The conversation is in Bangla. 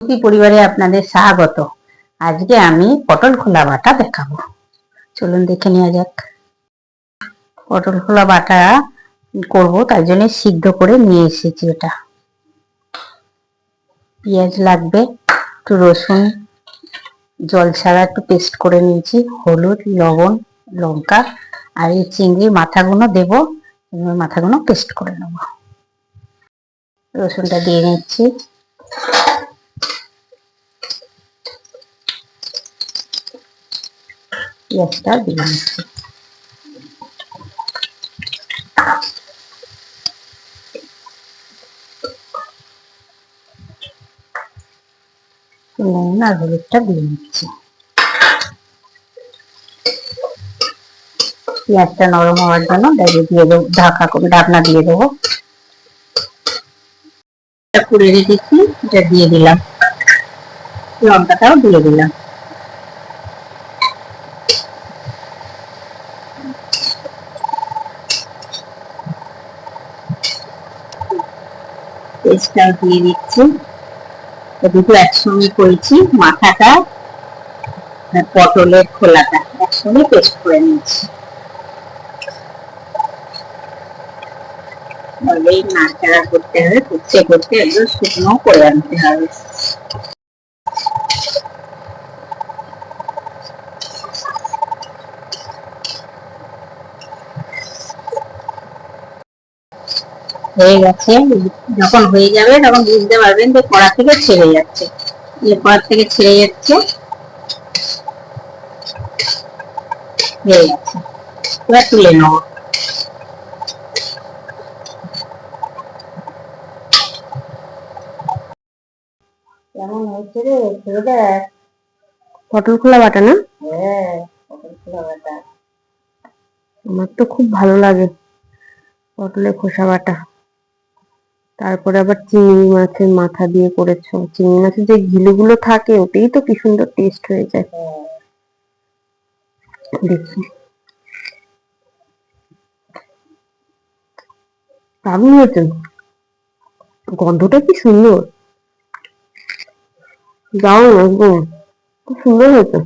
কি পরিবারে আপনাদের স্বাগত। আজকে আমি পটল খোলা বাটা দেখাবো, চলুন দেখে নেওয়া যাক। পটল খোলা বাটা করব, তাই জন্য সিদ্ধ করে নিয়ে এসেছি। এটা পেঁয়াজ লাগবে, একটু রসুন জল ছাড়া একটু পেস্ট করে নিয়েছি, হলুদ, লবণ, লঙ্কা, আর এই চিংড়ি মাথাগুলো দেবো, মাথাগুলো পেস্ট করে নেব। রসুনটা দিয়ে নিচ্ছি, পেঁয়াজটা দিয়ে নিচ্ছি। নুন আর হলুদটা দিয়ে নিচ্ছি। পেঁয়াজটা নরম হওয়ার জন্য দিয়ে দেবো, ঢাকনা দিয়ে দেবো। করে রেখেছি, এটা দিয়ে দিলাম, লঙ্কাটাও দিয়ে দিলাম। পেস্টটাও দিয়ে দিচ্ছি। দুটো একসঙ্গে করেছি, মাথাটা আর পটলের খোলাটা একসঙ্গে পেস্ট করে নিচ্ছি। এই নাড়াচাড়া করতে হবে, করতে করতে একদম শুকনো করে আনতে হবে। হয়ে গেছে, যখন হয়ে যাবে তখন বুঝতে পারবেন যে কড়া থেকে ছেড়ে যাচ্ছে, কড়া থেকে ছেড়ে যাচ্ছে, হয়ে গেছে। এবার তুলে নেবো। কেমন হয়েছে রে, খেয়ে দেখ। পটল খোলা বাটা না? হ্যাঁ, পটল খোলা বাটা আমার তো খুব ভালো লাগে পটলের খোসা বাটা। তারপরে আবার চিংড়ি মাছের মাথা দিয়ে করেছো, চিংড়ি মাছের যে ঘিলুগুলো থাকে ওটাই তো কি সুন্দর টেস্ট হয়ে যায়। দেখি, দারুণ হয়েছে, গন্ধটা কি সুন্দর, দারুণ, একদম খুব সুন্দর হয়েছে।